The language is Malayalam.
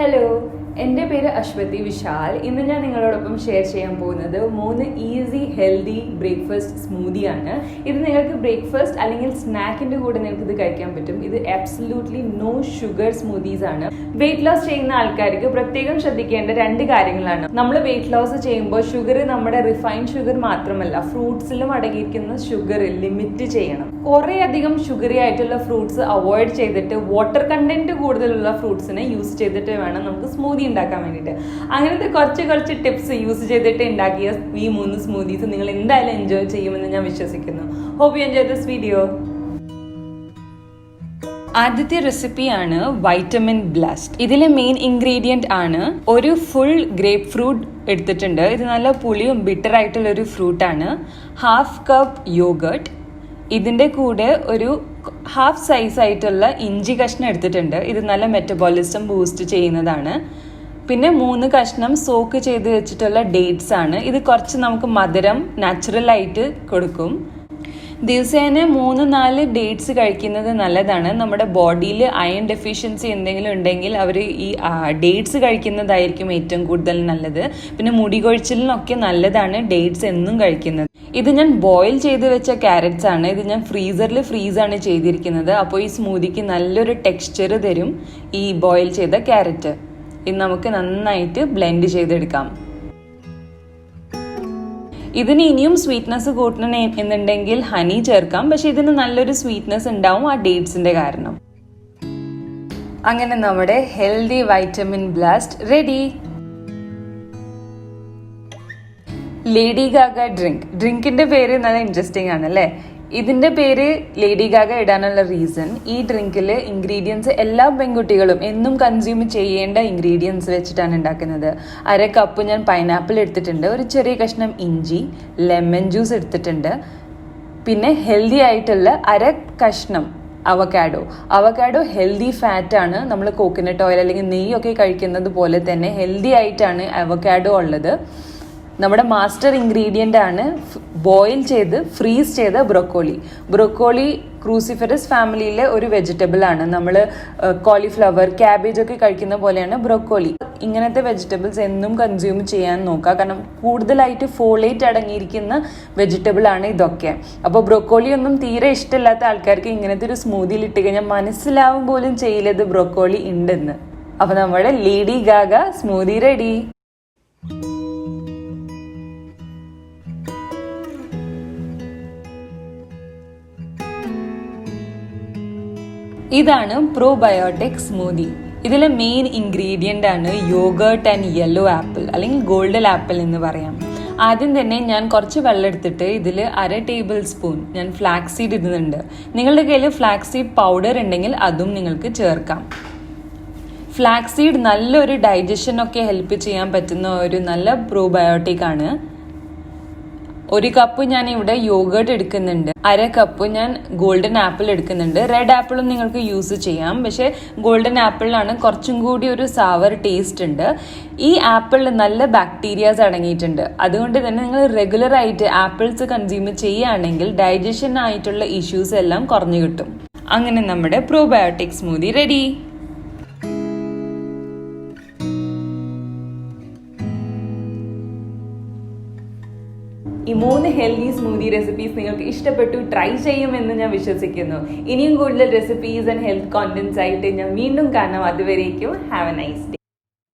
ഹലോ, എൻ്റെ പേര് അശ്വതി വിശാൽ. ഇന്ന് ഞാൻ നിങ്ങളോടൊപ്പം ഷെയർ ചെയ്യാൻ പോകുന്നത് 3 ഈസി ഹെൽത്തി ബ്രേക്ക്ഫാസ്റ്റ് സ്മൂതിയാണ്. ഇത് നിങ്ങൾക്ക് ബ്രേക്ക്ഫാസ്റ്റ് അല്ലെങ്കിൽ സ്നാക്കിൻ്റെ കൂടെ നിങ്ങൾക്ക് ഇത് കഴിക്കാൻ പറ്റും. ഇത് അബ്സല്യൂട്ട്ലി നോ ഷുഗർ സ്മൂതീസ് ആണ്. വെയിറ്റ് ലോസ് ചെയ്യുന്ന ആൾക്കാർക്ക് പ്രത്യേകം ശ്രദ്ധിക്കേണ്ട 2 കാര്യങ്ങളാണ്. നമ്മൾ വെയിറ്റ് ലോസ് ചെയ്യുമ്പോൾ ഷുഗർ നമ്മുടെ റിഫൈൻഡ് ഷുഗർ മാത്രമല്ല, ഫ്രൂട്ട്സിലും അടങ്ങിയിരിക്കുന്ന ഷുഗർ ലിമിറ്റ് ചെയ്യണം. കുറേ അധികം ഷുഗറി ആയിട്ടുള്ള ഫ്രൂട്ട്സ് അവോയ്ഡ് ചെയ്തിട്ട് വാട്ടർ കണ്ടന്റ് കൂടുതലുള്ള ഫ്രൂട്ട്സിനെ യൂസ് ചെയ്തിട്ട് വേണം നമുക്ക് സ്മൂതി ഉണ്ടാക്കാൻ വേണ്ടിയിട്ട്. അങ്ങനത്തെ കുറച്ച് ടിപ്സ് യൂസ് ചെയ്തിട്ട് ഉണ്ടാക്കിയ ഈ 3 സ്മൂതീസ് നിങ്ങൾ എന്തായാലും എൻജോയ് ചെയ്യുമെന്ന് ഞാൻ വിശ്വസിക്കുന്നു. Hope you enjoy this video. ആദ്യത്തെ റെസിപ്പിയാണ് വൈറ്റമിൻ ബ്ലാസ്റ്റ്. ഇതിലെ മെയിൻ ഇൻഗ്രീഡിയന്റ് ആണ് ഒരു ഫുൾ ഗ്രേപ്പ് ഫ്രൂട്ട് എടുത്തിട്ടുണ്ട്. ഇത് നല്ല പുളിയും ബിറ്റർ ആയിട്ടുള്ള ഒരു ഫ്രൂട്ടാണ്. 1/2 കപ്പ് യോഗർട്ട്, ഇതിൻ്റെ കൂടെ ഒരു 1/2 സൈസ് ആയിട്ടുള്ള ഇഞ്ചി കഷ്ണം എടുത്തിട്ടുണ്ട്. ഇത് നല്ല മെറ്റബോളിസം ബൂസ്റ്റ് ചെയ്യുന്നതാണ്. പിന്നെ 3 കഷ്ണം സോക്ക് ചെയ്ത് വെച്ചിട്ടുള്ള ഡേറ്റ്സ് ആണ്. ഇത് കുറച്ച് നമുക്ക് മധുരം നാച്ചുറലായിട്ട് കൊടുക്കും. ദിവസേന 3-4 ഡേറ്റ്സ് കഴിക്കുന്നത് നല്ലതാണ്. നമ്മുടെ ബോഡിയിൽ അയൺ ഡെഫിഷ്യൻസി എന്തെങ്കിലും ഉണ്ടെങ്കിൽ അവർ ഈ ഡേറ്റ്സ് കഴിക്കുന്നതായിരിക്കും ഏറ്റവും കൂടുതൽ നല്ലത്. പിന്നെ മുടി കൊഴിച്ചിലിനൊക്കെ നല്ലതാണ് ഡേറ്റ്സ് എന്നും കഴിക്കുന്നത്. ഇത് ഞാൻ ബോയിൽ ചെയ്ത് വെച്ച ക്യാരറ്റ്സ് ആണ്. ഇത് ഞാൻ ഫ്രീസറിൽ ഫ്രീസാണ് ചെയ്തിരിക്കുന്നത്. അപ്പോൾ ഈ സ്മൂതിക്ക് നല്ലൊരു ടെക്സ്ചർ തരും ഈ ബോയിൽ ചെയ്ത ക്യാരറ്റ്. ഇത് നമുക്ക് നന്നായിട്ട് ബ്ലെൻഡ് ചെയ്തെടുക്കാം. ഇതിന് ഇനിയും സ്വീറ്റ്നെസ് കൂട്ടണം എന്നുണ്ടെങ്കിൽ ഹണി ചേർക്കാം. പക്ഷെ ഇതിന് നല്ലൊരു സ്വീറ്റ്നെസ് ഉണ്ടാവും ആ ഡേറ്റ്സിന്റെ കാരണം. അങ്ങനെ നമ്മുടെ healthy vitamin blast ready. Lady Gaga ഡ്രിങ്കിന്റെ പേര് നല്ല ഇൻട്രസ്റ്റിംഗ് ആണ് അല്ലേ? ഇതിന്റെ പേര് ലേഡി ഗാഗ ഇടാനുള്ള റീസൺ, ഈ ഡ്രിങ്കില് ഇൻഗ്രീഡിയൻസ് എല്ലാ പെൺകുട്ടികളും എന്നും കൺസ്യൂം ചെയ്യേണ്ട ഇൻഗ്രീഡിയൻസ് വെച്ചിട്ടാണ് ഉണ്ടാക്കുന്നത്. 1/2 കപ്പ് ഞാൻ പൈനാപ്പിൾ എടുത്തിട്ടുണ്ട്, ഒരു ചെറിയ കഷ്ണം ഇഞ്ചി, ലെമൺ ജ്യൂസ് എടുത്തിട്ടുണ്ട്, പിന്നെ ഹെൽത്തി ആയിട്ടുള്ള 1/2 കഷ്ണം അവക്കാഡോ ഹെൽത്തി ഫാറ്റ് ആണ്. നമ്മൾ കോക്കനട്ട് ഓയിൽ അല്ലെങ്കിൽ നെയ്യൊക്കെ കഴിക്കുന്നത് പോലെ തന്നെ ഹെൽത്തി ആയിട്ടാണ് അവക്കാഡോ ഉള്ളത്. നമ്മുടെ മാസ്റ്റർ ഇൻഗ്രീഡിയൻ്റ് ആണ് ബോയിൽ ചെയ്ത് ഫ്രീസ് ചെയ്ത ബ്രൊക്കോളി ക്രൂസിഫെറസ് ഫാമിലിയിലെ ഒരു വെജിറ്റബിൾ ആണ്. നമ്മൾ കോളിഫ്ലവർ, ക്യാബേജ് ഒക്കെ കഴിക്കുന്ന പോലെയാണ് ബ്രൊക്കോളി. ഇങ്ങനത്തെ വെജിറ്റബിൾസ് എന്നും കൺസ്യൂം ചെയ്യാൻ നോക്കുക. കാരണം കൂടുതലായിട്ട് ഫോളേറ്റ് അടങ്ങിയിരിക്കുന്ന വെജിറ്റബിൾ ആണ് ഇതൊക്കെ. അപ്പോൾ ബ്രൊക്കോളി ഒന്നും തീരെ ഇഷ്ടമില്ലാത്ത ആൾക്കാർക്ക് ഇങ്ങനത്തെ ഒരു സ്മൂതിയിൽ ഇട്ട് കഴിഞ്ഞാൽ മനസ്സിലാവും പോലും ചെയ്യില്ലത് ബ്രൊക്കോളി ഉണ്ടെന്ന്. അപ്പോൾ നമ്മുടെ ലേഡി ഗാഗ സ്മൂതി റെഡി. ഇതാണ് പ്രോബയോട്ടിക് സ്മൂതി. ഇതിലെ മെയിൻ ഇൻഗ്രീഡിയൻ്റ് ആണ് യോഗർട്ട് ആൻഡ് യെല്ലോ ആപ്പിൾ അല്ലെങ്കിൽ ഗോൾഡൻ ആപ്പിൾ എന്ന് പറയാം. ആദ്യം തന്നെ ഞാൻ കുറച്ച് വെള്ളം എടുത്തിട്ട് ഇതിൽ 1/2 ടേബിൾ സ്പൂൺ ഞാൻ ഫ്ലാക്സ് സീഡ് ഇടുന്നുണ്ട്. നിങ്ങളുടെ കയ്യിൽ ഫ്ലാക്സ് സീഡ് പൗഡർ ഉണ്ടെങ്കിൽ അതും നിങ്ങൾക്ക് ചേർക്കാം. ഫ്ലാക്സ് സീഡ് നല്ലൊരു ഡൈജഷനൊക്കെ ഹെൽപ്പ് ചെയ്യാൻ പറ്റുന്ന ഒരു നല്ല പ്രോബയോട്ടിക് ആണ്. 1 കപ്പ് ഞാൻ ഇവിടെ യോഗർട്ട് എടുക്കുന്നുണ്ട്. 1/2 കപ്പ് ഞാൻ ഗോൾഡൻ ആപ്പിൾ എടുക്കുന്നുണ്ട്. റെഡ് ആപ്പിളും നിങ്ങൾക്ക് യൂസ് ചെയ്യാം, പക്ഷെ ഗോൾഡൻ ആപ്പിളിലാണ് കുറച്ചും കൂടി ഒരു സവർ ടേസ്റ്റ് ഉണ്ട്. ഈ ആപ്പിളിൽ നല്ല ബാക്ടീരിയാസ് അടങ്ങിയിട്ടുണ്ട്. അതുകൊണ്ട് തന്നെ നിങ്ങൾ റെഗുലർ ആയിട്ട് ആപ്പിൾസ് കൺസ്യൂം ചെയ്യുകയാണെങ്കിൽ ഡൈജഷൻ ആയിട്ടുള്ള ഇഷ്യൂസ് എല്ലാം കുറഞ്ഞു കിട്ടും. അങ്ങനെ നമ്മുടെ പ്രോബയോട്ടിക് സ്മൂതി റെഡി. ഈ 3 ഹെൽത്തി സ്മൂതി റെസിപ്പീസ് നിങ്ങൾക്ക് ഇഷ്ടപ്പെട്ടു, ട്രൈ ചെയ്യുമെന്ന് ഞാൻ വിശ്വസിക്കുന്നു. ഇനിയും കൂടുതൽ റെസിപ്പീസ് ആൻഡ് ഹെൽത്ത് കോണ്ടന്റ്സ് ആയിട്ട് ഞാൻ വീണ്ടും കാണാം. അതുവരേക്കും ഹാവ് എ നൈസ് ഡേ.